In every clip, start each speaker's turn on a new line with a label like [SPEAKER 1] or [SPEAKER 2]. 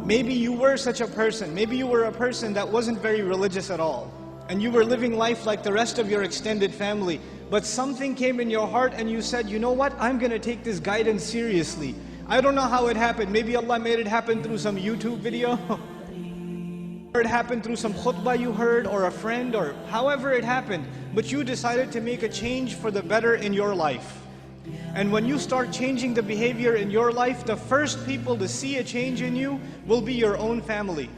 [SPEAKER 1] Maybe you were such a person. Maybe you were a person that wasn't very religious at all. And you were living life like the rest of your extended family. But something came in your heart and you said, you know what? I'm going to take this guidance seriously. I don't know how it happened. Maybe Allah made it happen through some YouTube video. Or it happened through some khutbah you heard, or a friend, or however it happened. But you decided to make a change for the better in your life. And when you start changing the behavior in your life, the first people to see a change in you will be your own family.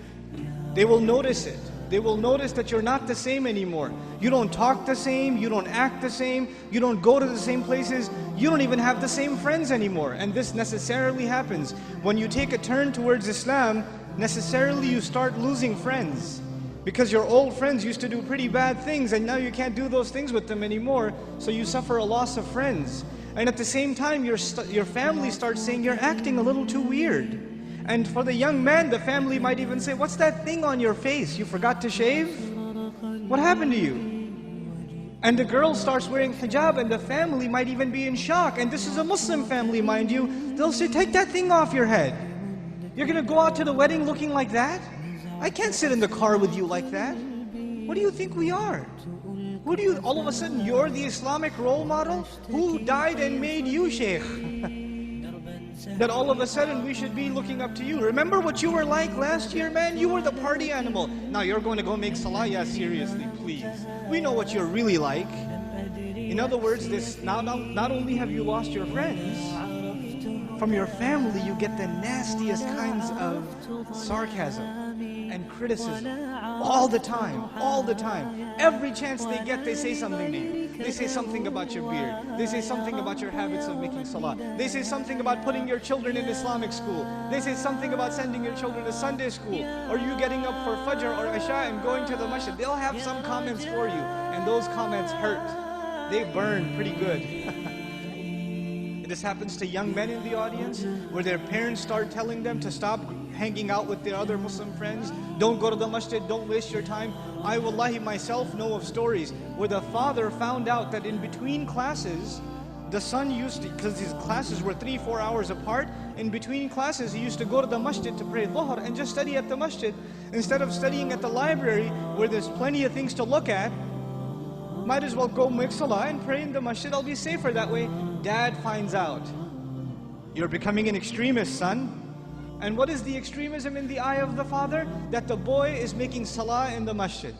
[SPEAKER 1] They will notice it. They will notice that you're not the same anymore. You don't talk the same, you don't act the same, you don't go to the same places, you don't even have the same friends anymore. And this necessarily happens. When you take a turn towards Islam, necessarily you start losing friends. Because your old friends used to do pretty bad things and now you can't do those things with them anymore, so you suffer a loss of friends. And at the same time, your family starts saying, you're acting a little too weird. And for the young man, the family might even say, what's that thing on your face? You forgot to shave? What happened to you? And the girl starts wearing hijab and the family might even be in shock. And this is a Muslim family, mind you. They'll say, take that thing off your head. You're going to go out to the wedding looking like that? I can't sit in the car with you like that. What do you think we are? Who do you, all of a sudden, you're the Islamic role model? Who died and made you sheikh? That all of a sudden we should be looking up to you. Remember what you were like last year, man? You were the party animal. Now you're going to go make salah? Yeah, seriously, please. We know what you're really like. In other words, this not only have you lost your friends, from your family you get the nastiest kinds of sarcasm and criticism all the time, all the time. Every chance they get, they say something to you. They say something about your beard. They say something about your habits of making salah. They say something about putting your children in Islamic school. They say something about sending your children to Sunday school, or you getting up for Fajr or Isha and going to the masjid. They'll have some comments for you, and those comments hurt. They burn pretty good. This happens to young men in the audience, where their parents start telling them to stop hanging out with their other Muslim friends, don't go to the masjid, don't waste your time. I wallahi myself know of stories where the father found out that in between classes, the son used to, because his classes were 3-4 hours apart, in between classes he used to go to the masjid to pray dhuhr and just study at the masjid. Instead of studying at the library where there's plenty of things to look at, might as well go make salah and pray in the masjid, I'll be safer that way. Dad finds out. You're becoming an extremist, son. And what is the extremism in the eye of the father? That the boy is making salah in the masjid.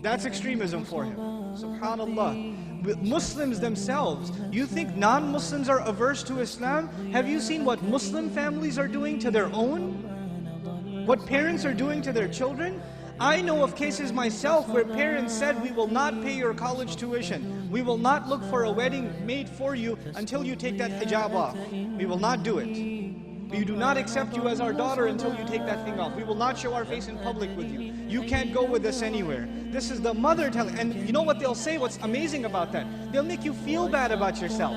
[SPEAKER 1] That's extremism for him. Subhanallah. Muslims themselves, you think non-Muslims are averse to Islam? Have you seen what Muslim families are doing to their own? What parents are doing to their children? I know of cases myself where parents said, we will not pay your college tuition. We will not look for a wedding made for you until you take that hijab off. We will not do it. We do not accept you as our daughter until you take that thing off. We will not show our face in public with you. You can't go with us anywhere. This is the mother telling, and you know what they'll say? What's amazing about that? They'll make you feel bad about yourself.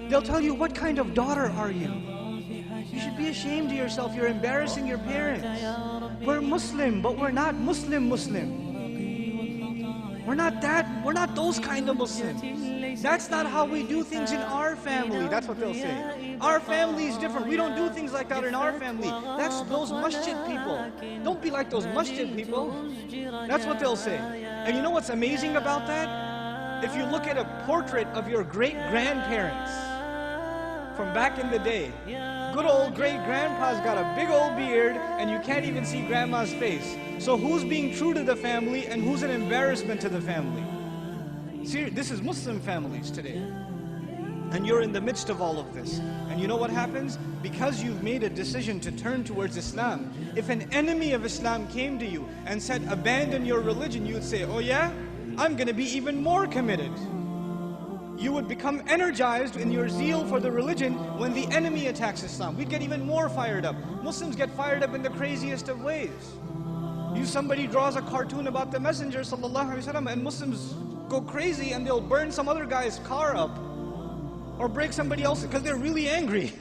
[SPEAKER 1] They'll tell you, what kind of daughter are you? You should be ashamed of yourself. You're embarrassing your parents. We're Muslim, but we're not Muslim. We're not those kind of Muslims. That's not how we do things in our family. That's what they'll say. Our family is different. We don't do things like that in our family. That's those masjid people. Don't be like those masjid people. That's what they'll say. And you know what's amazing about that? If you look at a portrait of your great-grandparents from back in the day, good old great-grandpa's got a big old beard and you can't even see grandma's face. So who's being true to the family and who's an embarrassment to the family? See, this is Muslim families today. And you're in the midst of all of this. And you know what happens? Because you've made a decision to turn towards Islam, if an enemy of Islam came to you and said, abandon your religion, you'd say, oh yeah? I'm going to be even more committed. You would become energized in your zeal for the religion when the enemy attacks Islam. We'd get even more fired up. Muslims get fired up in the craziest of ways. Somebody draws a cartoon about the Messenger ﷺ, and Muslims go crazy and they'll burn some other guy's car up or break somebody else because they're really angry.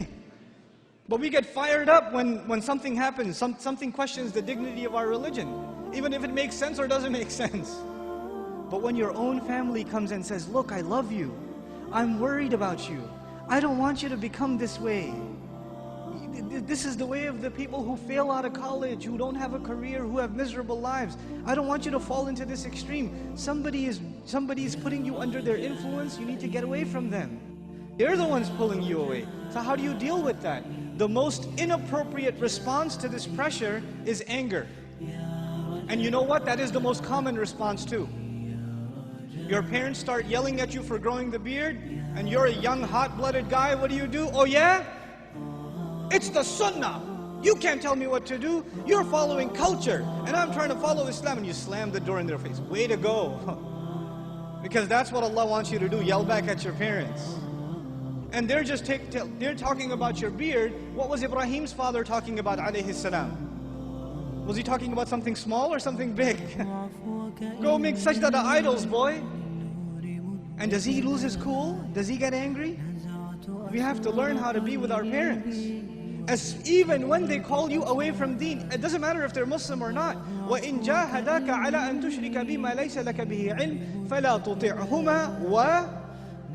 [SPEAKER 1] But we get fired up when something happens, something questions the dignity of our religion, even if it makes sense or doesn't make sense. But when your own family comes and says, look, I love you, I'm worried about you, I don't want you to become this way, This is the way of the people who fail out of college, who don't have a career, who have miserable lives. I don't want you to fall into this extreme. Somebody is putting you under their influence. You need to get away from them. They're the ones pulling you away. So how do you deal with that? The most inappropriate response to this pressure is anger. And you know what? That is the most common response too. Your parents start yelling at you for growing the beard, and you're a young, hot-blooded guy. What do? Oh yeah? It's the sunnah. You can't tell me what to do. You're following culture, and I'm trying to follow Islam, and you slam the door in their face. Way to go. Because that's what Allah wants you to do, yell back at your parents. And they're just they're talking about your beard. What was Ibrahim's father talking about, alayhi salam? Was he talking about something small or something big? Go make sajda to idols, boy. And does he lose his cool? Does he get angry? We have to learn how to be with our parents. Even when they call you away from deen, it doesn't matter if they're Muslim or not. وَإِن جَاهَدَاكَ عَلَىٰ أَن تُشْرِكَ بِمَا لَيْسَ لَكَ بِهِ عِلْمٍ فَلَا تُطِعْهُمَا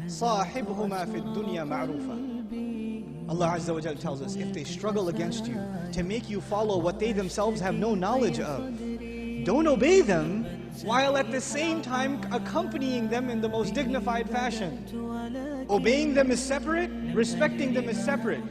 [SPEAKER 1] وَصَاحِبْهُمَا فِي الدُّنْيا مَعْرُوفًا. Allah Azza wa Jalla tells us, if they struggle against you to make you follow what they themselves have no knowledge of, don't obey them, while at the same time accompanying them in the most dignified fashion. Obeying them is separate, respecting them is separate.